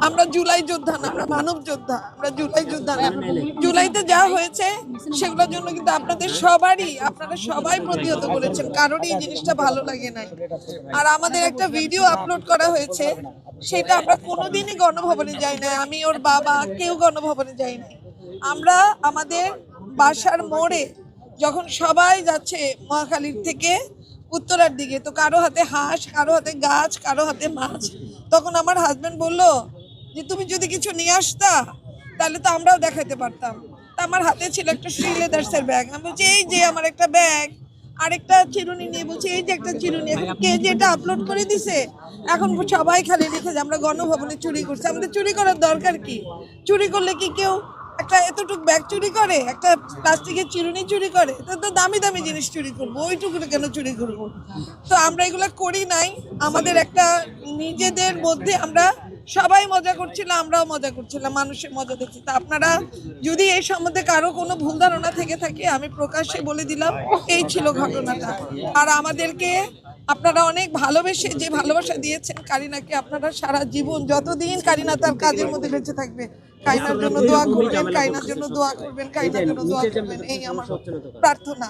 আমরা জুলাই যোদ্ধা না, আমরা মানব যোদ্ধা, আমরা জুলাই যোদ্ধা না। জুলাইতে যা হয়েছে সেগুলোর জন্য কিন্তু আপনাদের সবারই, আপনারা সবাই প্রতিহত করেছেন, কারোরই এই জিনিসটা ভালো লাগে নাই। আর আমাদের একটা ভিডিও আপলোড করা হয়েছে, সেটা আমরা কোনোদিনই গণভবনে যাই না, আমি ওর বাবা কেউ গণভবনে যাই নাই। আমরা আমাদের বাসার মোড়ে যখন সবাই যাচ্ছে মহাখালীর থেকে উত্তরার দিকে, তো কারো হাতে হাঁস, কারো হাতে গাছ, কারো হাতে মাছ, তখন আমার হাজবেন্ড বলল যে তুমি যদি কিছু নিয়ে আসতা তাহলে তো আমরাও দেখাতে পারতাম। তা আমার হাতে ছিল একটা শ্রীলেদার্সের ব্যাগ, আমি বলছি এই যে আমার একটা ব্যাগ, আরেকটা চিরুনি নিয়ে বলছি এই যে একটা চিরুনি, এখন কে যেটা আপলোড করে দিছে এখন সবাই খালি লিখে যে আমরা গণভবনে চুরি করছি। আমাদের চুরি করার দরকার কি? চুরি করলে কি কেউ একটা এতটুকু ব্যাগ চুরি করে, একটা প্লাস্টিকের চিরুনি চুরি করে? তো দামি দামি জিনিস চুরি করবো, ওইটুকু কেন চুরি করবো? তো আমরা এগুলো করি নাই। আমাদের একটা নিজেদের মধ্যে আমরা সবাই মজা করছিলাম, আমরাও মজা করছিলাম, মানুষের মজা দেখছি। তা আপনারা যদি এই সম্বন্ধে কারো কোনো ভুল ধারণা থেকে থাকে, আমি প্রকাশ্যে বলে দিলাম এই ছিল ঘটনাটা। আর আমাদেরকে আপনারা অনেক ভালোবেসে, যে ভালোবাসা দিয়েছেন কারিনাকে, আপনারা সারা জীবন যতদিন কারিনা তার কাজের মধ্যে বেঁচে থাকবে, কারিনার জন্য দোয়া করবেন, কারিনার জন্য দোয়া করবেন, কারিনার জন্য দোয়া করবেন, এই আমার প্রার্থনা।